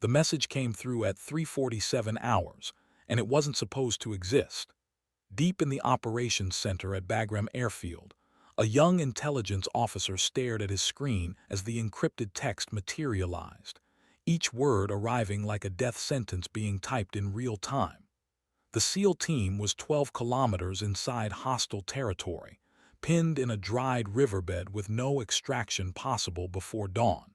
The message came through at 3:47 hours, and it wasn't supposed to exist. Deep in the operations center at Bagram Airfield, a young intelligence officer stared at his screen as the encrypted text materialized, each word arriving like a death sentence being typed in real time. The SEAL team was 12 kilometers inside hostile territory, pinned in a dried riverbed with no extraction possible before dawn.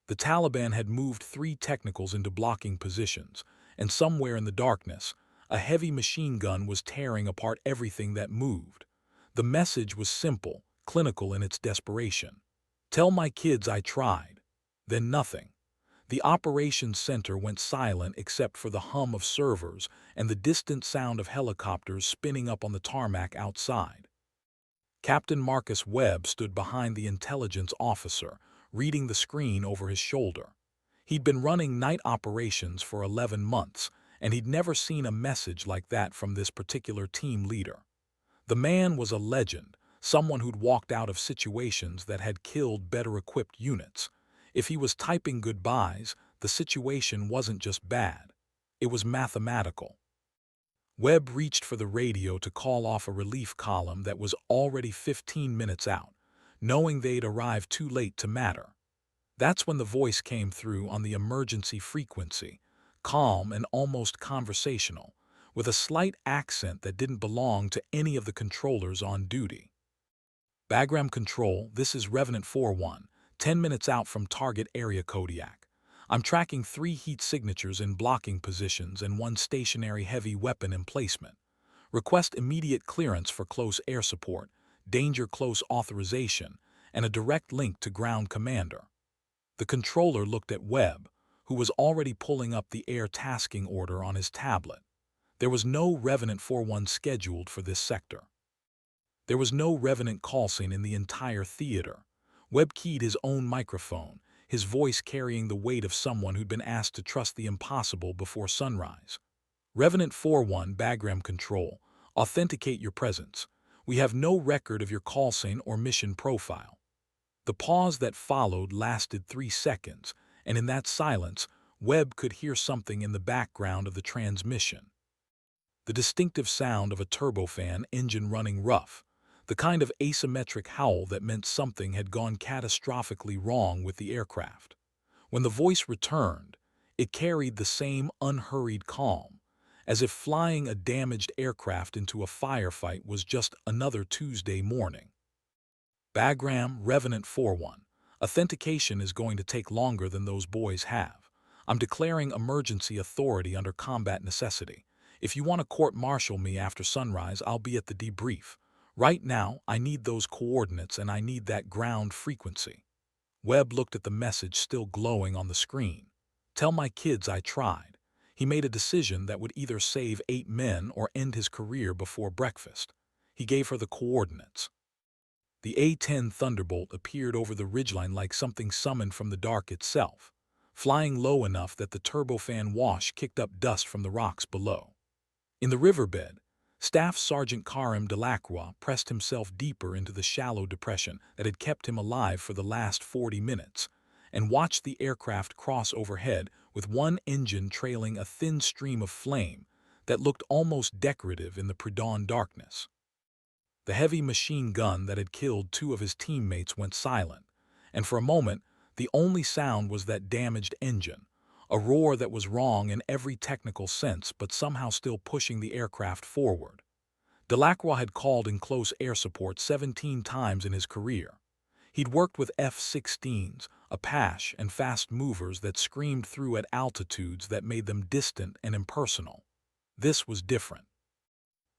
The Taliban had moved 3 technicals into blocking positions, and somewhere in the darkness, a heavy machine gun was tearing apart everything that moved. The message was simple, clinical in its desperation. "Tell my kids I tried." Then nothing. The operations center went silent except for the hum of servers and the distant sound of helicopters spinning up on the tarmac outside. Captain Marcus Webb stood behind the intelligence officer, reading the screen over his shoulder. He'd been running night operations for 11 months, and he'd never seen a message like that from this particular team leader. The man was a legend, someone who'd walked out of situations that had killed better-equipped units. If he was typing goodbyes, the situation wasn't just bad. It was mathematical. Webb reached for the radio to call off a relief column that was already 15 minutes out, knowing they'd arrived too late to matter. That's when the voice came through on the emergency frequency, calm and almost conversational, with a slight accent that didn't belong to any of the controllers on duty. "Bagram Control, this is Revenant 4-1, 10 minutes out from target area Kodiak. I'm tracking 3 heat signatures in blocking positions and 1 stationary heavy weapon emplacement. Request immediate clearance for close air support, danger close authorization, and a direct link to ground commander." The controller looked at Webb, who was already pulling up the air tasking order on his tablet. There was no Revenant 4-1 scheduled for this sector. There was no Revenant call sign in the entire theater. Webb keyed his own microphone, his voice carrying the weight of someone who'd been asked to trust the impossible before sunrise. "Revenant 4-1, Bagram Control, authenticate your presence. We have no record of your call sign or mission profile." The pause that followed lasted 3 seconds, and in that silence, Webb could hear something in the background of the transmission. The distinctive sound of a turbofan engine running rough, the kind of asymmetric howl that meant something had gone catastrophically wrong with the aircraft. When the voice returned, it carried the same unhurried calm, as if flying a damaged aircraft into a firefight was just another Tuesday morning. "Bagram, Revenant 4-1. Authentication is going to take longer than those boys have. I'm declaring emergency authority under combat necessity. If you want to court-martial me after sunrise, I'll be at the debrief. Right now, I need those coordinates and I need that ground frequency." Webb looked at the message still glowing on the screen. "Tell my kids I tried." He made a decision that would either save 8 men or end his career before breakfast. He gave her the coordinates. The A-10 Thunderbolt appeared over the ridgeline like something summoned from the dark itself, flying low enough that the turbofan wash kicked up dust from the rocks below. In the riverbed, Staff Sergeant Karim Delacroix pressed himself deeper into the shallow depression that had kept him alive for the last 40 minutes, and watched the aircraft cross overhead with one engine trailing a thin stream of flame that looked almost decorative in the pre-dawn darkness. The heavy machine gun that had killed 2 of his teammates went silent, and for a moment the only sound was that damaged engine, a roar that was wrong in every technical sense but somehow still pushing the aircraft forward. Delacroix had called in close air support 17 times in his career. He'd worked with F-16s, Apache, and fast movers that screamed through at altitudes that made them distant and impersonal. This was different.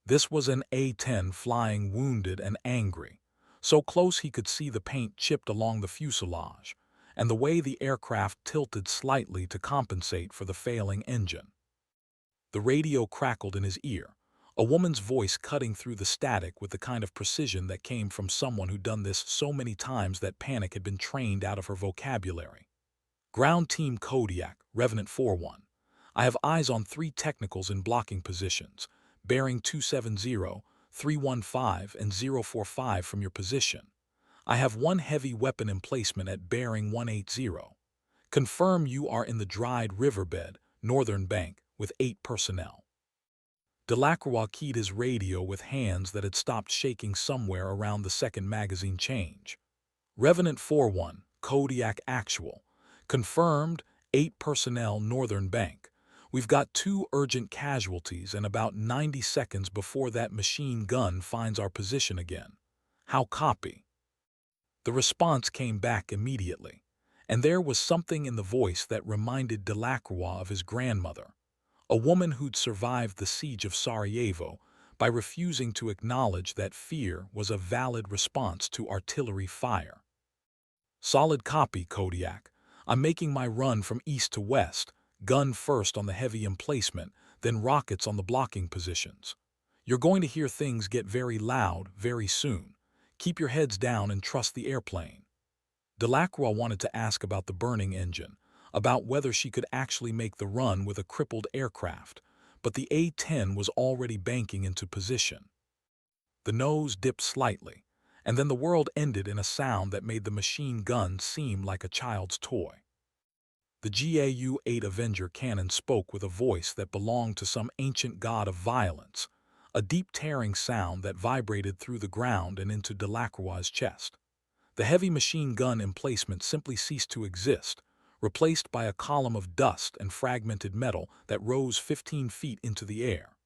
This was an A-10 flying wounded and angry, so close he could see the paint chipped along the fuselage, and the way the aircraft tilted slightly to compensate for the failing engine. The radio crackled in his ear, a woman's voice cutting through the static with the kind of precision that came from someone who'd done this so many times that panic had been trained out of her vocabulary. "Ground Team Kodiak, Revenant 4-1. I have eyes on 3 technicals in blocking positions, bearing 270, 315, and 045 from your position. I have 1 heavy weapon emplacement at bearing 180. Confirm you are in the dried riverbed, northern bank, with 8 personnel. Delacroix keyed his radio with hands that had stopped shaking somewhere around the second magazine change. Revenant 4-1, Kodiak Actual. Confirmed, 8 personnel northern bank. We've got 2 urgent casualties and about 90 seconds before that machine gun finds our position again. How copy? The response came back immediately, and there was something in the voice that reminded Delacroix of his grandmother, a woman who'd survived the siege of Sarajevo by refusing to acknowledge that fear was a valid response to artillery fire. Solid copy, Kodiak. I'm making my run from east to west, gun first on the heavy emplacement, then rockets on the blocking positions. You're going to hear things get very loud very soon. Keep your heads down and trust the airplane. Delacroix wanted to ask about the burning engine, about whether she could actually make the run with a crippled aircraft, but the A-10 was already banking into position. The nose dipped slightly, and then the world ended in a sound that made the machine gun seem like a child's toy. The GAU-8 Avenger cannon spoke with a voice that belonged to some ancient god of violence, a deep tearing sound that vibrated through the ground and into Delacroix's chest. The heavy machine gun emplacement simply ceased to exist, replaced by a column of dust and fragmented metal that rose 15 feet into the air.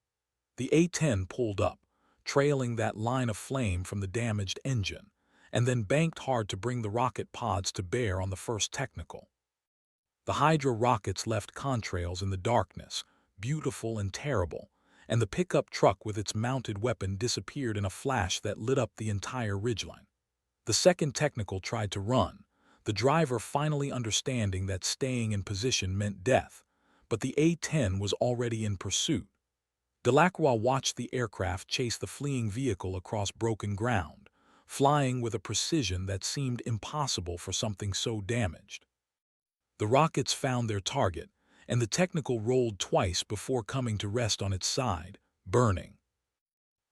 The A-10 pulled up, trailing that line of flame from the damaged engine, and then banked hard to bring the rocket pods to bear on the first technical. The Hydra rockets left contrails in the darkness, beautiful and terrible, and the pickup truck with its mounted weapon disappeared in a flash that lit up the entire ridgeline. The second technical tried to run, the driver finally understanding that staying in position meant death, but the A-10 was already in pursuit. Delacroix watched the aircraft chase the fleeing vehicle across broken ground, flying with a precision that seemed impossible for something so damaged. The rockets found their target, and the technical rolled twice before coming to rest on its side, burning.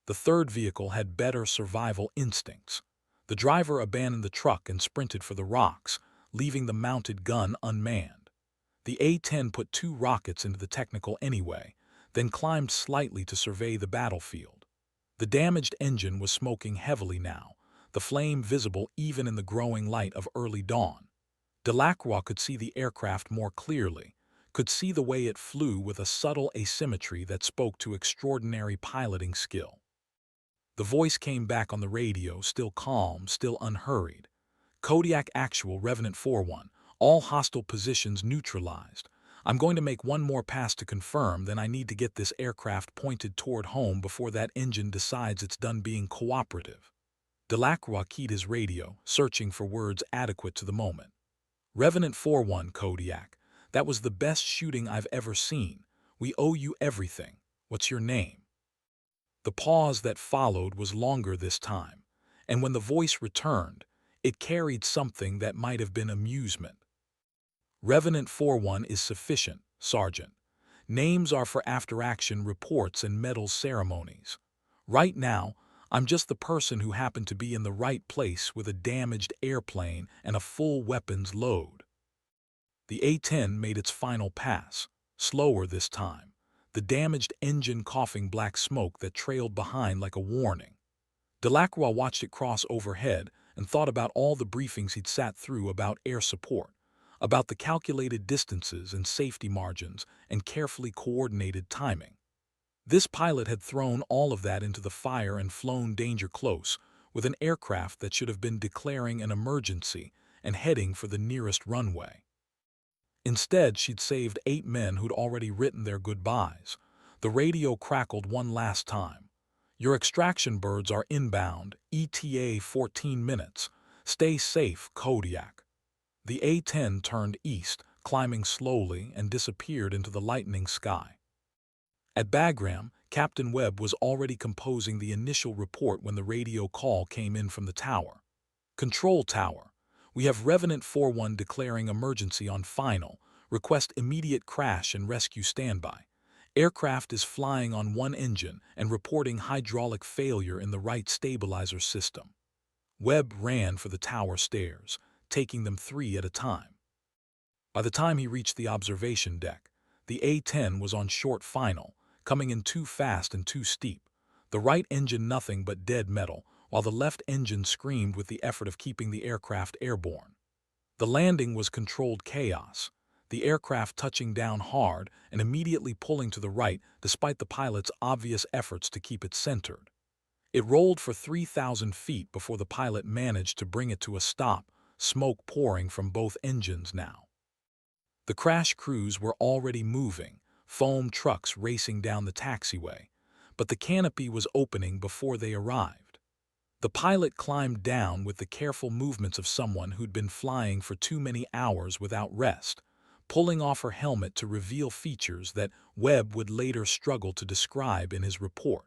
The third vehicle had better survival instincts. The driver abandoned the truck and sprinted for the rocks, leaving the mounted gun unmanned. The A-10 put 2 rockets into the technical anyway, then climbed slightly to survey the battlefield. The damaged engine was smoking heavily now, the flame visible even in the growing light of early dawn. Delacroix could see the aircraft more clearly, could see the way it flew with a subtle asymmetry that spoke to extraordinary piloting skill. The voice came back on the radio, still calm, still unhurried. Kodiak Actual, Revenant 4-1, all hostile positions neutralized. I'm going to make one more pass to confirm, then I need to get this aircraft pointed toward home before that engine decides it's done being cooperative. Delacroix keyed his radio, searching for words adequate to the moment. Revenant 4-1, Kodiak. That was the best shooting I've ever seen. We owe you everything. What's your name? The pause that followed was longer this time, and when the voice returned, it carried something that might have been amusement. Revenant 4-1 is sufficient, Sergeant. Names are for after-action reports and medal ceremonies. Right now, I'm just the person who happened to be in the right place with a damaged airplane and a full weapons load. The A-10 made its final pass, slower this time, the damaged engine coughing black smoke that trailed behind like a warning. Delacroix watched it cross overhead and thought about all the briefings he'd sat through about air support, about the calculated distances and safety margins and carefully coordinated timing. This pilot had thrown all of that into the fire and flown danger close with an aircraft that should have been declaring an emergency and heading for the nearest runway. Instead, she'd saved 8 men who'd already written their goodbyes. The radio crackled one last time. Your extraction birds are inbound, ETA 14 minutes. Stay safe, Kodiak. The A-10 turned east, climbing slowly, and disappeared into the lightening sky. At Bagram, Captain Webb was already composing the initial report when the radio call came in from the tower. Control Tower. We have Revenant 4-1 declaring emergency on final. Request immediate crash and rescue standby. Aircraft is flying on one engine and reporting hydraulic failure in the right stabilizer system. Webb ran for the tower stairs, taking them 3 at a time. By the time he reached the observation deck, the A-10 was on short final, coming in too fast and too steep. The right engine nothing but dead metal, while the left engine screamed with the effort of keeping the aircraft airborne. The landing was controlled chaos, the aircraft touching down hard and immediately pulling to the right despite the pilot's obvious efforts to keep it centered. It rolled for 3,000 feet before the pilot managed to bring it to a stop, smoke pouring from both engines now. The crash crews were already moving, foam trucks racing down the taxiway, but the canopy was opening before they arrived. The pilot climbed down with the careful movements of someone who'd been flying for too many hours without rest, pulling off her helmet to reveal features that Webb would later struggle to describe in his report.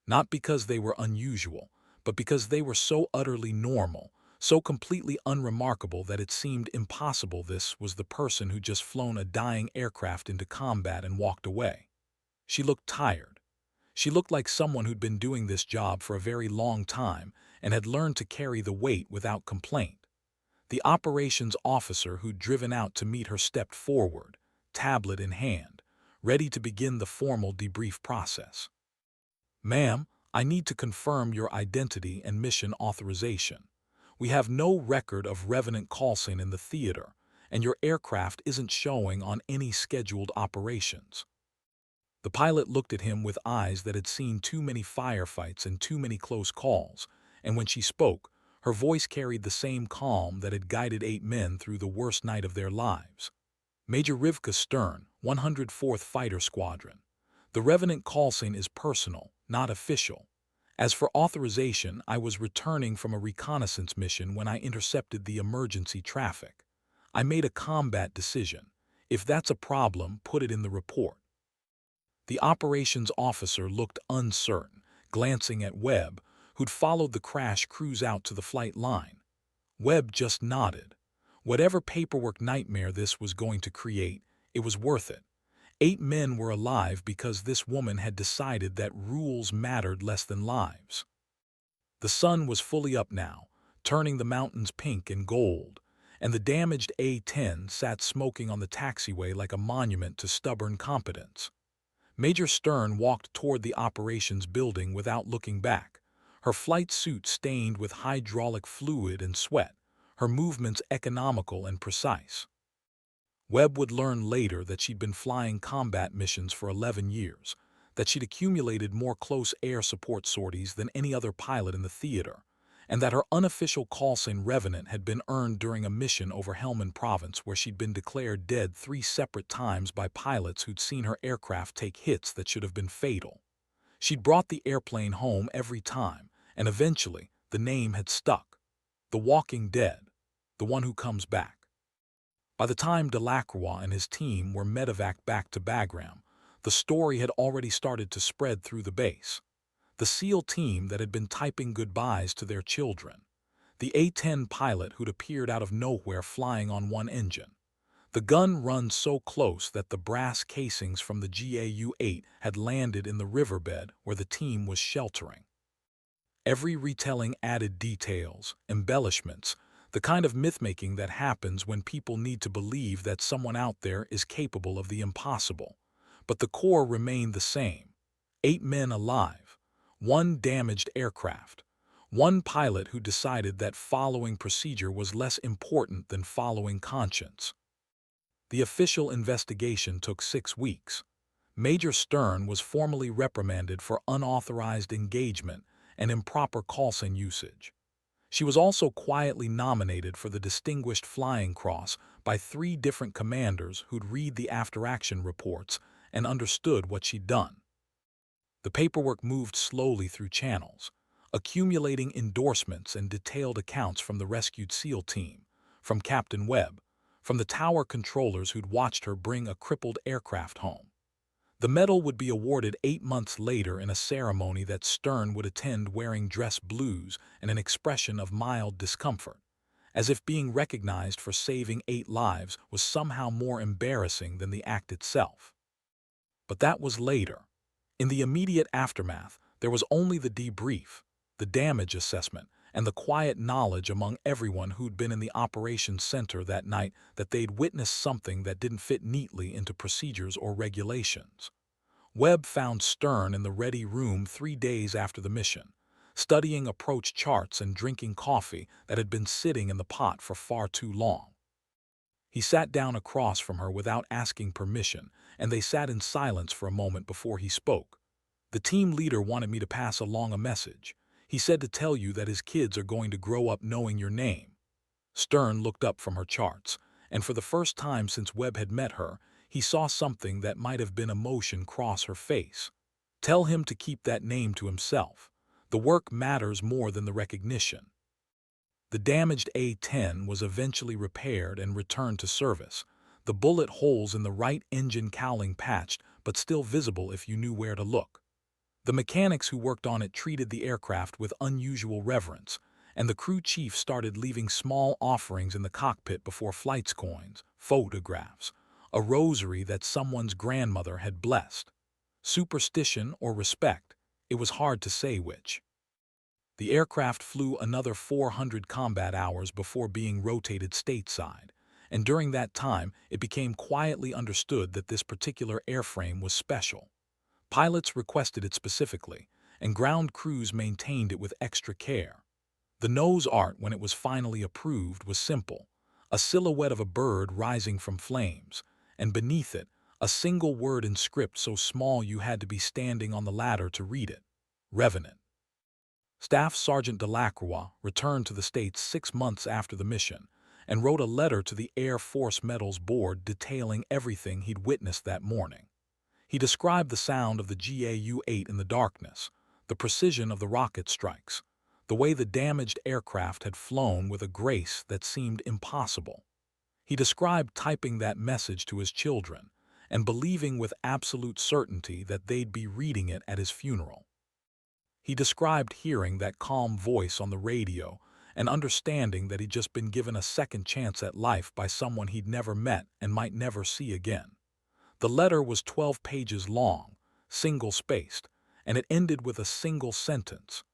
Not because they were unusual, but because they were so utterly normal, so completely unremarkable that it seemed impossible this was the person who'd just flown a dying aircraft into combat and walked away. She looked tired. She looked like someone who'd been doing this job for a very long time and had learned to carry the weight without complaint. The operations officer who'd driven out to meet her stepped forward, tablet in hand, ready to begin the formal debrief process. "Ma'am, I need to confirm your identity and mission authorization. We have no record of Revenant Coulson in the theater, and your aircraft isn't showing on any scheduled operations." The pilot looked at him with eyes that had seen too many firefights and too many close calls, and when she spoke, her voice carried the same calm that had guided 8 men through the worst night of their lives. "Major Rivka Stern, 104th Fighter Squadron. The Revenant Coulson is personal, not official. As for authorization, I was returning from a reconnaissance mission when I intercepted the emergency traffic. I made a combat decision. If that's a problem, put it in the report." The operations officer looked uncertain, glancing at Webb, who'd followed the crash crews out to the flight line. Webb just nodded. Whatever paperwork nightmare this was going to create, it was worth it. 8 men were alive because this woman had decided that rules mattered less than lives. The sun was fully up now, turning the mountains pink and gold, and the damaged A-10 sat smoking on the taxiway like a monument to stubborn competence. Major Stern walked toward the operations building without looking back, her flight suit stained with hydraulic fluid and sweat, her movements economical and precise. Webb would learn later that she'd been flying combat missions for 11 years, that she'd accumulated more close air support sorties than any other pilot in the theater, and that her unofficial Coulson Revenant had been earned during a mission over Helmand Province where she'd been declared dead 3 separate times by pilots who'd seen her aircraft take hits that should have been fatal. She'd brought the airplane home every time, and eventually the name had stuck. The Walking Dead, the one who comes back. By the time Delacroix and his team were medevaced back to Bagram, the story had already started to spread through the base. The SEAL team that had been typing goodbyes to their children. The A-10 pilot who'd appeared out of nowhere flying on one engine. The gun run so close that the brass casings from the GAU-8 had landed in the riverbed where the team was sheltering. Every retelling added details, embellishments, the kind of myth-making that happens when people need to believe that someone out there is capable of the impossible. But the core remained the same. 8 men alive, 1 damaged aircraft, 1 pilot who decided that following procedure was less important than following conscience. The official investigation took 6 weeks. Major Stern was formally reprimanded for unauthorized engagement and improper Coulson usage. She was also quietly nominated for the Distinguished Flying Cross by 3 different commanders who'd read the after-action reports and understood what she'd done. The paperwork moved slowly through channels, accumulating endorsements and detailed accounts from the rescued SEAL team, from Captain Webb, from the tower controllers who'd watched her bring a crippled aircraft home. The medal would be awarded 8 months later in a ceremony that Stern would attend wearing dress blues and an expression of mild discomfort, as if being recognized for saving 8 lives was somehow more embarrassing than the act itself. But that was later. In the immediate aftermath, there was only the debrief, the damage assessment, and the quiet knowledge among everyone who'd been in the operations center that night that they'd witnessed something that didn't fit neatly into procedures or regulations. Webb found Stern in the ready room 3 days after the mission, studying approach charts and drinking coffee that had been sitting in the pot for far too long. He sat down across from her without asking permission, and they sat in silence for a moment before he spoke. "The team leader wanted me to pass along a message. He said to tell you that his kids are going to grow up knowing your name." Stern looked up from her charts, and for the first time since Webb had met her, he saw something that might have been emotion cross her face. "Tell him to keep that name to himself. The work matters more than the recognition." The damaged A-10 was eventually repaired and returned to service, the bullet holes in the right engine cowling patched but still visible if you knew where to look. The mechanics who worked on it treated the aircraft with unusual reverence, and the crew chief started leaving small offerings in the cockpit before flights: coins, photographs, a rosary that someone's grandmother had blessed. Superstition or respect, it was hard to say which. The aircraft flew another 400 combat hours before being rotated stateside, and during that time it became quietly understood that this particular airframe was special. Pilots requested it specifically, and ground crews maintained it with extra care. The nose art, when it was finally approved, was simple: a silhouette of a bird rising from flames, and beneath it, a single word in script so small you had to be standing on the ladder to read it: Revenant. Staff Sergeant Delacroix returned to the States 6 months after the mission and wrote a letter to the Air Force Medals Board detailing everything he'd witnessed that morning. He described the sound of the GAU-8 in the darkness, the precision of the rocket strikes, the way the damaged aircraft had flown with a grace that seemed impossible. He described typing that message to his children and believing with absolute certainty that they'd be reading it at his funeral. He described hearing that calm voice on the radio and understanding that he'd just been given a second chance at life by someone he'd never met and might never see again. The letter was 12 pages long, single-spaced, and it ended with a single sentence: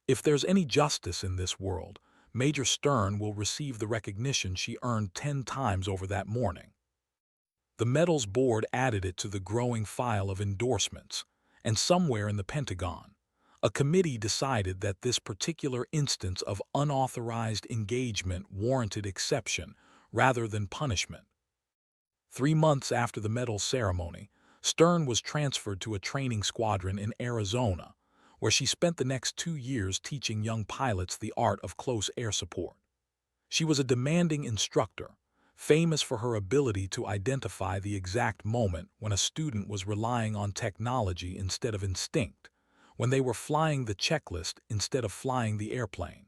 "If there's any justice in this world, Major Stern will receive the recognition she earned 10 times over that morning." The Medals Board added it to the growing file of endorsements, and somewhere in the Pentagon, a committee decided that this particular instance of unauthorized engagement warranted exception rather than punishment. 3 months after the medal ceremony, Stern was transferred to a training squadron in Arizona, where she spent the next 2 years teaching young pilots the art of close air support. She was a demanding instructor, famous for her ability to identify the exact moment when a student was relying on technology instead of instinct, when they were flying the checklist instead of flying the airplane.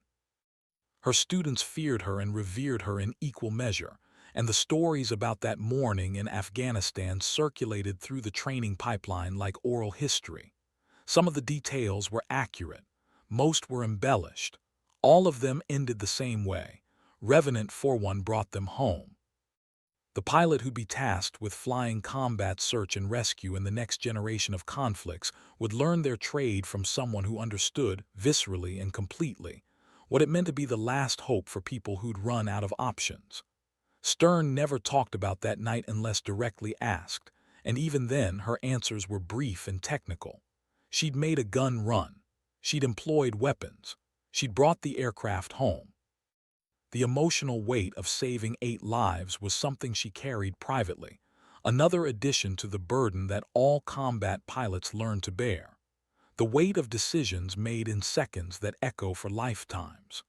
Her students feared her and revered her in equal measure, and the stories about that morning in Afghanistan circulated through the training pipeline like oral history. Some of the details were accurate, most were embellished. All of them ended the same way: Revenant 41 brought them home. The pilot who'd be tasked with flying combat search and rescue in the next generation of conflicts would learn their trade from someone who understood, viscerally and completely, what it meant to be the last hope for people who'd run out of options. Stern never talked about that night unless directly asked, and even then her answers were brief and technical. She'd made a gun run. She'd employed weapons. She'd brought the aircraft home. The emotional weight of saving 8 lives was something she carried privately, another addition to the burden that all combat pilots learn to bear. The weight of decisions made in seconds that echo for lifetimes.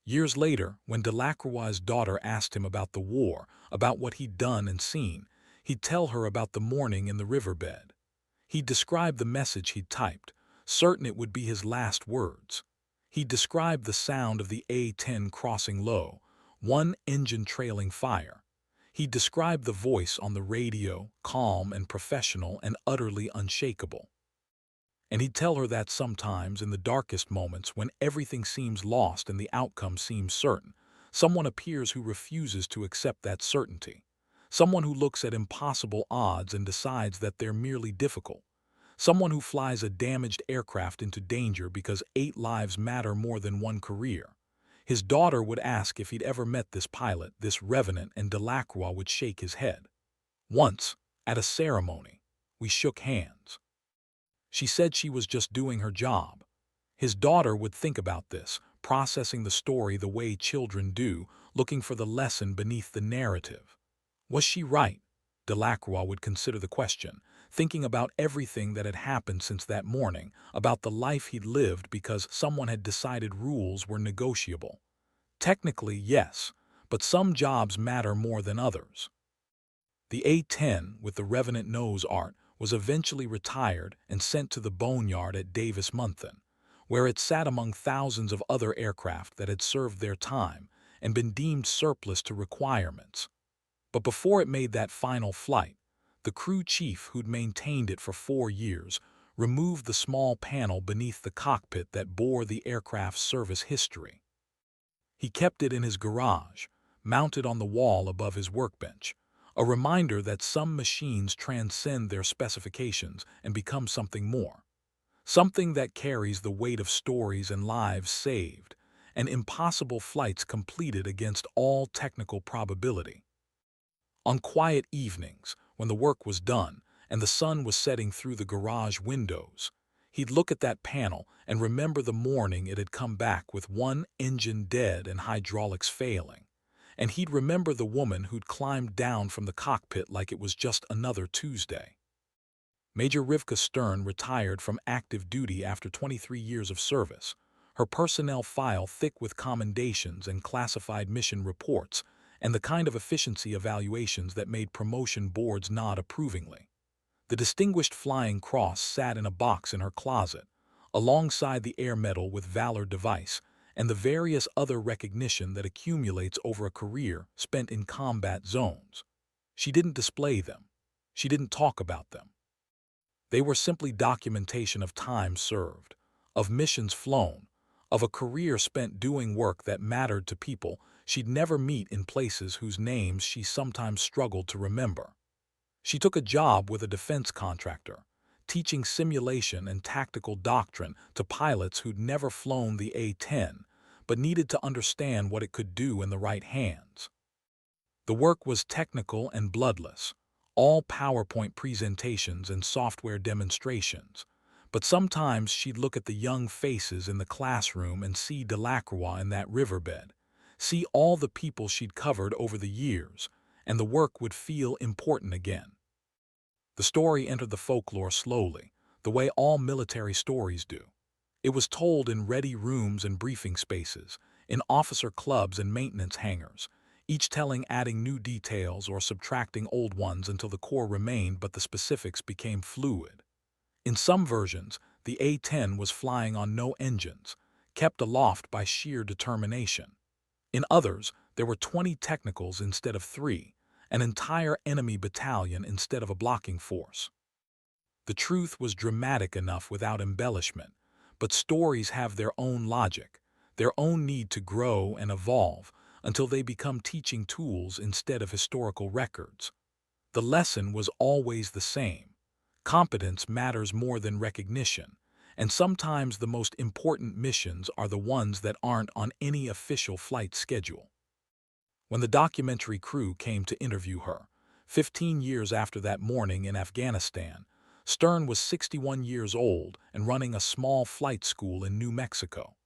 Years later, when Delacroix's daughter asked him about the war, about what he'd done and seen, he'd tell her about the morning in the riverbed. He'd describe the message he'd typed, certain it would be his last words. He'd describe the sound of the A-10 crossing low, one engine trailing fire. He'd describe the voice on the radio, calm and professional and utterly unshakable. And he'd tell her that sometimes, in the darkest moments, when everything seems lost and the outcome seems certain, someone appears who refuses to accept that certainty. Someone who looks at impossible odds and decides that they're merely difficult. someone who flies a damaged aircraft into danger because 8 lives matter more than one career. His daughter would ask if he'd ever met this pilot, this revenant, and Delacroix would shake his head. Once, at a ceremony, we shook hands. She said she was just doing her job. His daughter would think about this, processing the story the way children do, looking for the lesson beneath the narrative. Was she right? Delacroix would consider the question, thinking about everything that had happened since that morning, about the life he'd lived because someone had decided rules were negotiable. Technically, yes, but some jobs matter more than others. The A-10, with the revenant nose art, was eventually retired and sent to the boneyard at Davis-Monthan, where it sat among thousands of other aircraft that had served their time and been deemed surplus to requirements. But before it made that final flight, the crew chief who'd maintained it for 4 years removed the small panel beneath the cockpit that bore the aircraft's service history. He kept it in his garage, mounted on the wall above his workbench, a reminder that some machines transcend their specifications and become something more. Something that carries the weight of stories and lives saved, and impossible flights completed against all technical probability. On quiet evenings, when the work was done and the sun was setting through the garage windows, he'd look at that panel and remember the morning it had come back with one engine dead and hydraulics failing. And he'd remember the woman who'd climbed down from the cockpit like it was just another Tuesday. Major Rivka Stern retired from active duty after 23 years of service, her personnel file thick with commendations and classified mission reports, and the kind of efficiency evaluations that made promotion boards nod approvingly. The Distinguished Flying Cross sat in a box in her closet, alongside the Air Medal with Valor device and the various other recognition that accumulates over a career spent in combat zones. She didn't display them. She didn't talk about them. They were simply documentation of time served, of missions flown, of a career spent doing work that mattered to people she'd never meet in places whose names she sometimes struggled to remember. She took a job with a defense contractor, teaching simulation and tactical doctrine to pilots who'd never flown the A-10, but needed to understand what it could do in the right hands. The work was technical and bloodless, all PowerPoint presentations and software demonstrations, but sometimes she'd look at the young faces in the classroom and see Delacroix in that riverbed, see all the people she'd covered over the years, and the work would feel important again. The story entered the folklore slowly, the way all military stories do. It was told in ready rooms and briefing spaces, in officer clubs and maintenance hangars, each telling adding new details or subtracting old ones until the core remained but the specifics became fluid. In some versions, the A-10 was flying on no engines, kept aloft by sheer determination. In others, there were 20 technicals instead of 3, an entire enemy battalion instead of a blocking force. The truth was dramatic enough without embellishment, but stories have their own logic, their own need to grow and evolve until they become teaching tools instead of historical records. The lesson was always the same. Competence matters more than recognition, and sometimes the most important missions are the ones that aren't on any official flight schedule. When the documentary crew came to interview her, 15 years after that morning in Afghanistan, Stern was 61 years old and running a small flight school in New Mexico.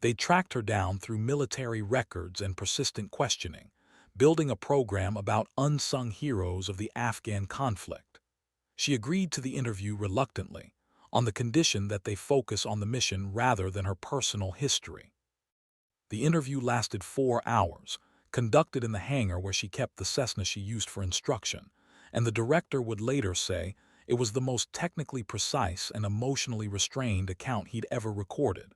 They tracked her down through military records and persistent questioning, building a program about unsung heroes of the Afghan conflict. She agreed to the interview reluctantly, on the condition that they focus on the mission rather than her personal history. The interview lasted 4 hours, conducted in the hangar where she kept the Cessna she used for instruction, and the director would later say it was the most technically precise and emotionally restrained account he'd ever recorded.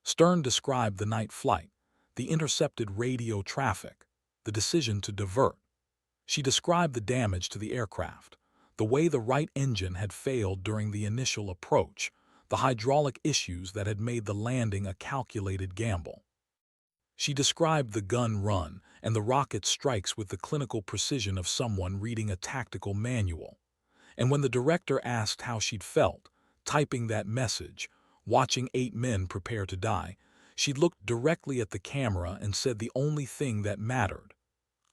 Stern described the night flight, the intercepted radio traffic, the decision to divert. She described the damage to the aircraft, the way the right engine had failed during the initial approach, the hydraulic issues that had made the landing a calculated gamble. She described the gun run and the rocket strikes with the clinical precision of someone reading a tactical manual. And when the director asked how she'd felt, typing that message, watching 8 men prepare to die, she looked directly at the camera and said the only thing that mattered.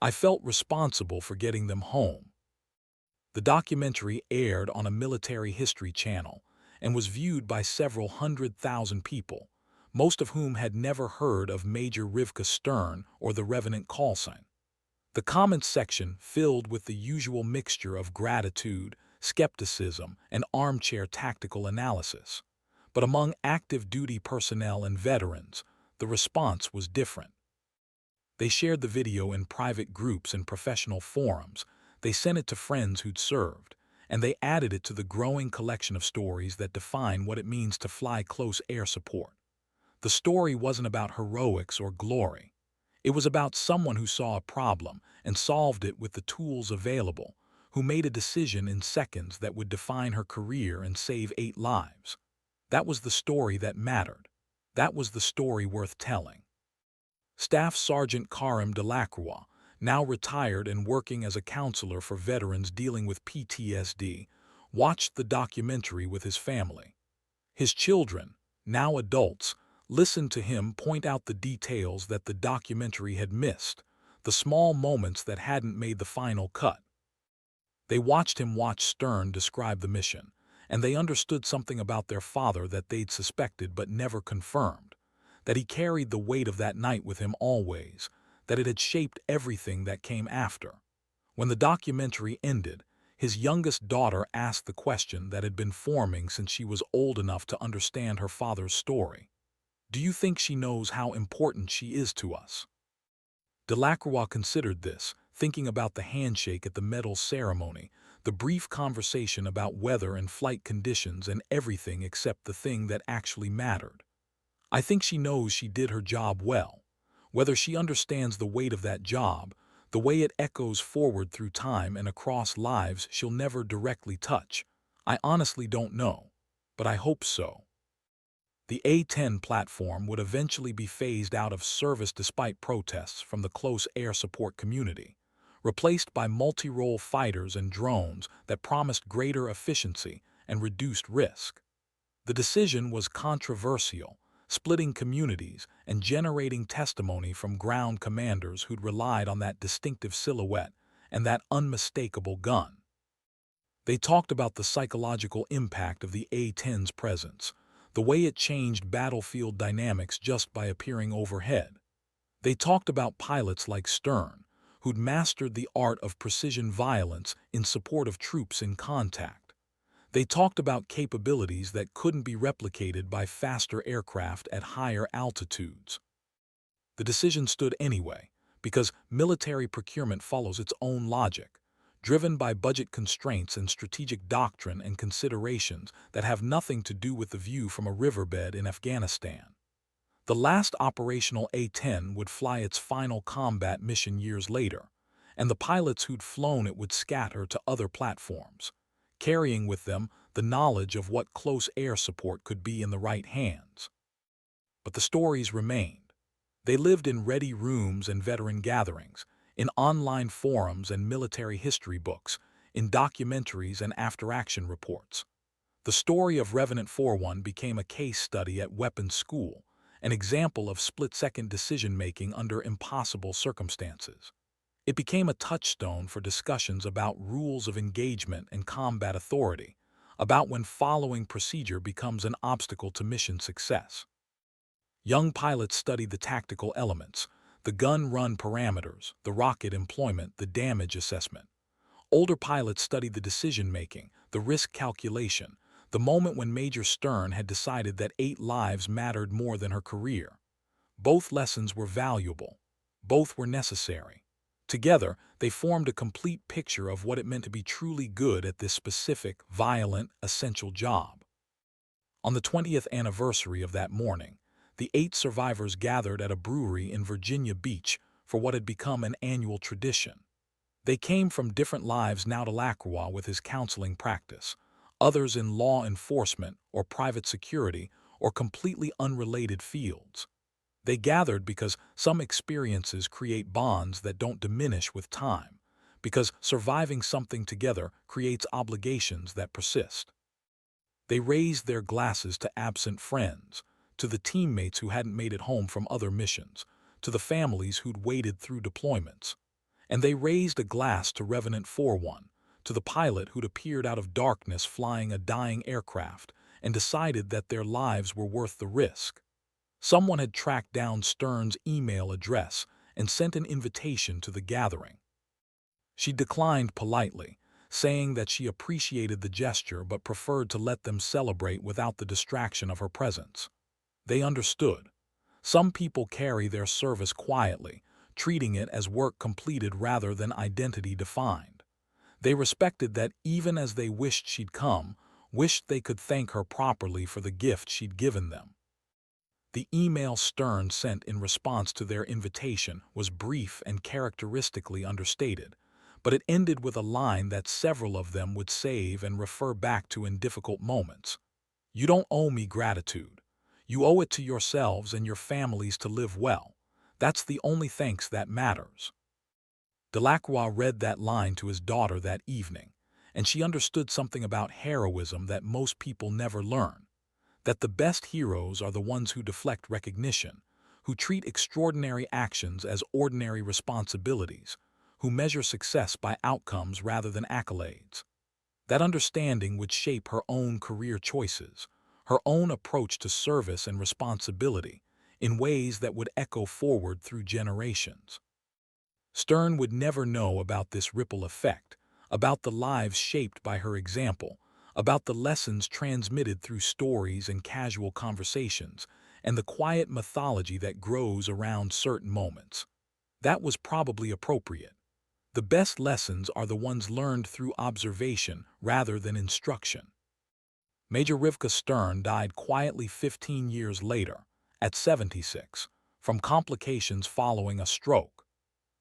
I felt responsible for getting them home. The documentary aired on a military history channel and was viewed by several 100,000 people, most of whom had never heard of Major Rivka Stern or the Revenant call sign. The comments section filled with the usual mixture of gratitude, skepticism, and armchair tactical analysis. But among active duty personnel and veterans, the response was different. They shared the video in private groups and professional forums, they sent it to friends who'd served, and they added it to the growing collection of stories that define what it means to fly close air support. The story wasn't about heroics or glory. It was about someone who saw a problem and solved it with the tools available, who made a decision in seconds that would define her career and save 8 lives. That was the story that mattered. That was the story worth telling. Staff Sergeant Karim Delacroix, now retired and working as a counselor for veterans dealing with PTSD, watched the documentary with his family. His children, now adults, listened to him point out the details that the documentary had missed, the small moments that hadn't made the final cut. They watched him watch Stern describe the mission, and they understood something about their father that they'd suspected but never confirmed, that he carried the weight of that night with him always, that it had shaped everything that came after. When the documentary ended, his youngest daughter asked the question that had been forming since she was old enough to understand her father's story. Do you think she knows how important she is to us? Delacroix considered this, thinking about the handshake at the medal ceremony, the brief conversation about weather and flight conditions and everything except the thing that actually mattered. I think she knows she did her job well. Whether she understands the weight of that job, the way it echoes forward through time and across lives she'll never directly touch, I honestly don't know, but I hope so. The A-10 platform would eventually be phased out of service despite protests from the close air support community, replaced by multi-role fighters and drones that promised greater efficiency and reduced risk. The decision was controversial, splitting communities and generating testimony from ground commanders who'd relied on that distinctive silhouette and that unmistakable gun. They talked about the psychological impact of the A-10's presence, the way it changed battlefield dynamics just by appearing overhead. They talked about pilots like Stern, who'd mastered the art of precision violence in support of troops in contact. They talked about capabilities that couldn't be replicated by faster aircraft at higher altitudes. The decision stood anyway, because military procurement follows its own logic, driven by budget constraints and strategic doctrine and considerations that have nothing to do with the view from a riverbed in Afghanistan. The last operational A-10 would fly its final combat mission years later, and the pilots who'd flown it would scatter to other platforms, carrying with them the knowledge of what close air support could be in the right hands. But the stories remained. They lived in ready rooms and veteran gatherings, in online forums and military history books, in documentaries and after-action reports. The story of Revenant 41 became a case study at weapons school, an example of split-second decision-making under impossible circumstances. It became a touchstone for discussions about rules of engagement and combat authority, about when following procedure becomes an obstacle to mission success. Young pilots studied the tactical elements, the gun-run parameters, the rocket employment, the damage assessment. Older pilots studied the decision-making, the risk calculation, the moment when Major Stern had decided that 8 lives mattered more than her career. Both lessons were valuable. Both were necessary. Together, they formed a complete picture of what it meant to be truly good at this specific, violent, essential job. On the 20th anniversary of that morning, the 8 survivors gathered at a brewery in Virginia Beach for what had become an annual tradition. They came from different lives. Now Delacroix with his counseling practice, others in law enforcement or private security or completely unrelated fields. They gathered because some experiences create bonds that don't diminish with time, because surviving something together creates obligations that persist. They raised their glasses to absent friends, to the teammates who hadn't made it home from other missions, to the families who'd waited through deployments. And they raised a glass to Revenant 4-1, to the pilot who'd appeared out of darkness flying a dying aircraft and decided that their lives were worth the risk. Someone had tracked down Stern's email address and sent an invitation to the gathering. She declined politely, saying that she appreciated the gesture but preferred to let them celebrate without the distraction of her presence. They understood. Some people carry their service quietly, treating it as work completed rather than identity defined. They respected that even as they wished she'd come, wished they could thank her properly for the gift she'd given them. The email Stern sent in response to their invitation was brief and characteristically understated, but it ended with a line that several of them would save and refer back to in difficult moments. "You don't owe me gratitude. You owe it to yourselves and your families to live well. That's the only thanks that matters." Delacroix read that line to his daughter that evening, and she understood something about heroism that most people never learn. That the best heroes are the ones who deflect recognition, who treat extraordinary actions as ordinary responsibilities, who measure success by outcomes rather than accolades. That understanding would shape her own career choices, her own approach to service and responsibility, in ways that would echo forward through generations. Stern would never know about this ripple effect, about the lives shaped by her example, about the lessons transmitted through stories and casual conversations, and the quiet mythology that grows around certain moments. That was probably appropriate. The best lessons are the ones learned through observation rather than instruction. Major Rivka Stern died quietly 15 years later, at 76, from complications following a stroke.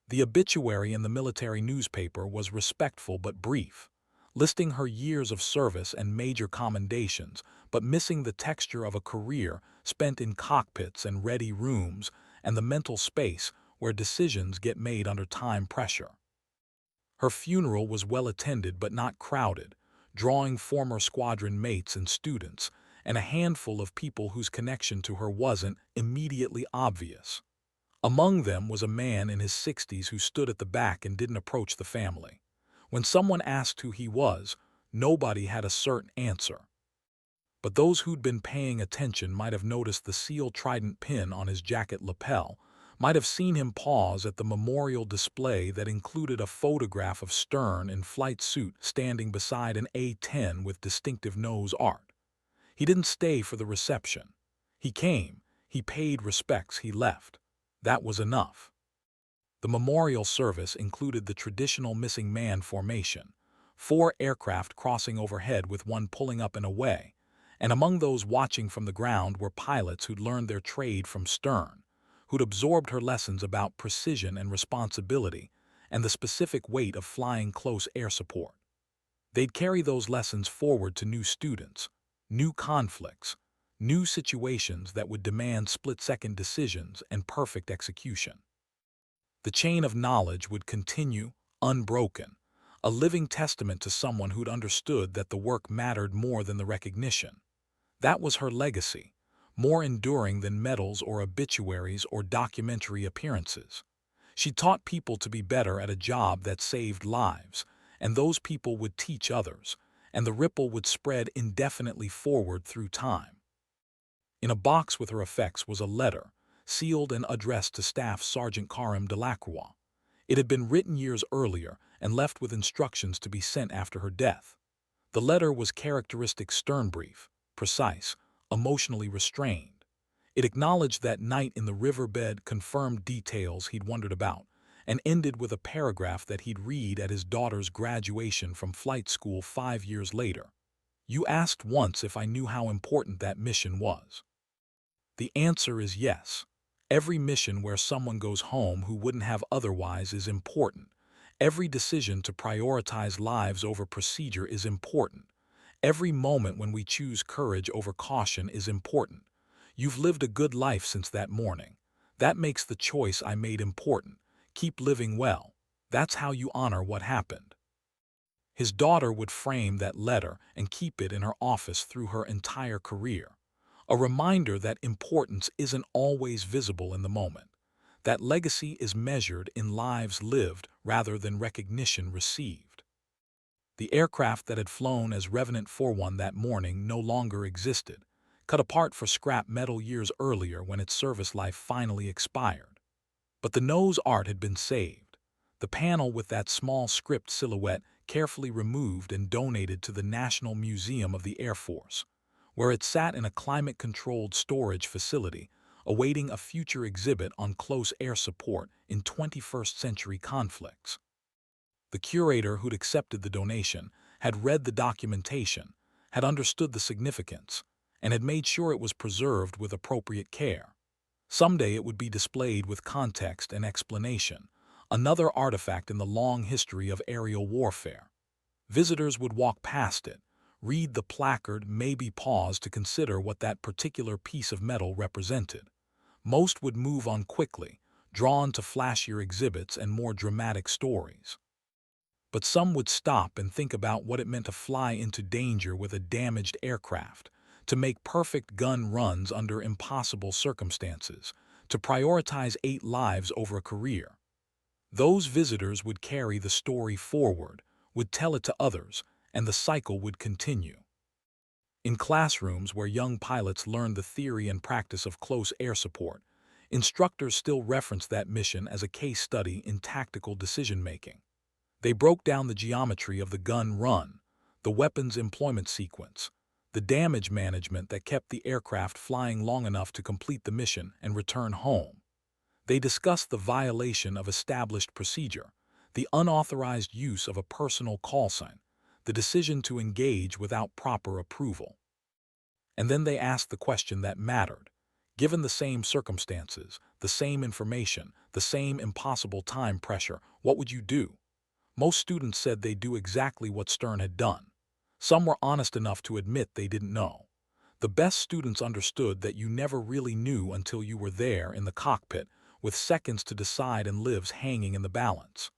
The obituary in the military newspaper was respectful but brief, listing her years of service and major commendations, but missing the texture of a career spent in cockpits and ready rooms and the mental space where decisions get made under time pressure. Her funeral was well attended but not crowded, drawing former squadron mates and students, and a handful of people whose connection to her wasn't immediately obvious. Among them was a man in his 60s who stood at the back and didn't approach the family. When someone asked who he was, nobody had a certain answer. But those who'd been paying attention might have noticed the seal trident pin on his jacket lapel, might have seen him pause at the memorial display that included a photograph of Stern in flight suit standing beside an A-10 with distinctive nose art. He didn't stay for the reception. He came, he paid respects, he left. That was enough. The memorial service included the traditional missing man formation, 4 aircraft crossing overhead with one pulling up and away, and among those watching from the ground were pilots who'd learned their trade from Stern, who'd absorbed her lessons about precision and responsibility and the specific weight of flying close air support. They'd carry those lessons forward to new students, new conflicts, new situations that would demand split-second decisions and perfect execution. The chain of knowledge would continue, unbroken, a living testament to someone who'd understood that the work mattered more than the recognition. That was her legacy, more enduring than medals or obituaries or documentary appearances. She taught people to be better at a job that saved lives, and those people would teach others, and the ripple would spread indefinitely forward through time. In a box with her effects was a letter, sealed and addressed to Staff Sergeant Karim Delacroix. It had been written years earlier and left with instructions to be sent after her death. The letter was characteristic Stern brief, precise, emotionally restrained. It acknowledged that night in the riverbed, confirmed details he'd wondered about, and ended with a paragraph that he'd read at his daughter's graduation from flight school 5 years later. "You asked once if I knew how important that mission was. The answer is yes. Every mission where someone goes home who wouldn't have otherwise is important. Every decision to prioritize lives over procedure is important. Every moment when we choose courage over caution is important. You've lived a good life since that morning. That makes the choice I made important. Keep living well. That's how you honor what happened. His daughter would frame that letter and keep it in her office through her entire career. A reminder that importance isn't always visible in the moment. That legacy is measured in lives lived rather than recognition received. The aircraft that had flown as Revenant 41 that morning no longer existed, cut apart for scrap metal years earlier when its service life finally expired. But the nose art had been saved. The panel with that small script silhouette carefully removed and donated to the National Museum of the Air Force, where it sat in a climate-controlled storage facility, awaiting a future exhibit on close air support in 21st century conflicts. The curator who'd accepted the donation had read the documentation, had understood the significance, and had made sure it was preserved with appropriate care. Someday it would be displayed with context and explanation, another artifact in the long history of aerial warfare. Visitors would walk past it, read the placard, maybe pause to consider what that particular piece of metal represented. Most would move on quickly, drawn to flashier exhibits and more dramatic stories. But some would stop and think about what it meant to fly into danger with a damaged aircraft, to make perfect gun runs under impossible circumstances, to prioritize 8 lives over a career. Those visitors would carry the story forward, would tell it to others, and the cycle would continue. In classrooms where young pilots learned the theory and practice of close air support, instructors still referenced that mission as a case study in tactical decision-making. They broke down the geometry of the gun run, the weapons employment sequence, the damage management that kept the aircraft flying long enough to complete the mission and return home. They discussed the violation of established procedure, the unauthorized use of a personal call sign, the decision to engage without proper approval. And then they asked the question that mattered. Given the same circumstances, the same information, the same impossible time pressure, what would you do? Most students said they'd do exactly what Stern had done. Some were honest enough to admit they didn't know. The best students understood that you never really knew until you were there in the cockpit, with seconds to decide and lives hanging in the balance.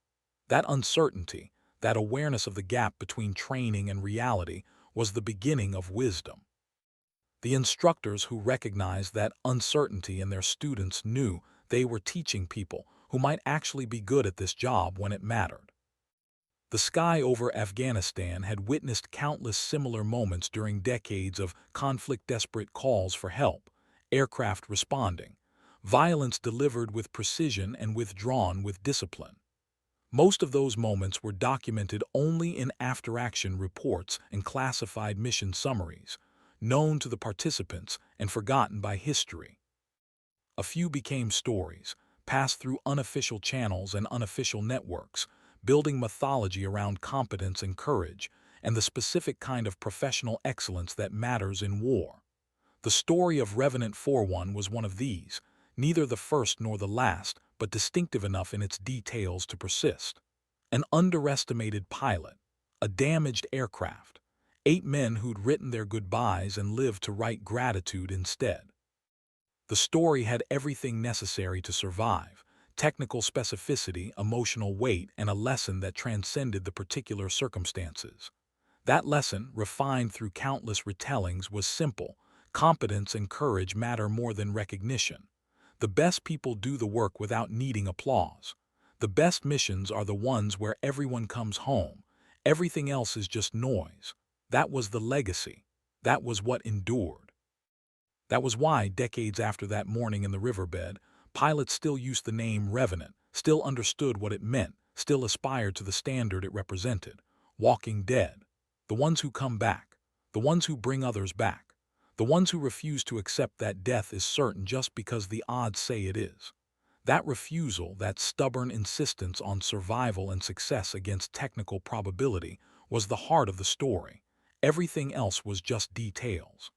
That uncertainty, that awareness of the gap between training and reality, was the beginning of wisdom. The instructors who recognized that uncertainty in their students knew they were teaching people who might actually be good at this job when it mattered. The sky over Afghanistan had witnessed countless similar moments during decades of conflict-desperate calls for help, aircraft responding, violence delivered with precision and withdrawn with discipline. Most of those moments were documented only in after-action reports and classified mission summaries, known to the participants and forgotten by history. A few became stories, passed through unofficial channels and unofficial networks, building mythology around competence and courage, and the specific kind of professional excellence that matters in war. The story of Revenant 41 was one of these, neither the first nor the last, but distinctive enough in its details to persist. An underestimated pilot, a damaged aircraft, 8 men who'd written their goodbyes and lived to write gratitude instead. The story had everything necessary to survive: technical specificity, emotional weight, and a lesson that transcended the particular circumstances. That lesson, refined through countless retellings, was simple: competence and courage matter more than recognition. The best people do the work without needing applause. The best missions are the ones where everyone comes home. Everything else is just noise. That was the legacy. That was what endured. That was why, decades after that morning in the riverbed, pilots still used the name Revenant, still understood what it meant, still aspired to the standard it represented. Walking dead. The ones who come back. The ones who bring others back. The ones who refuse to accept that death is certain just because the odds say it is. That refusal, that stubborn insistence on survival and success against technical probability, was the heart of the story. Everything else was just details.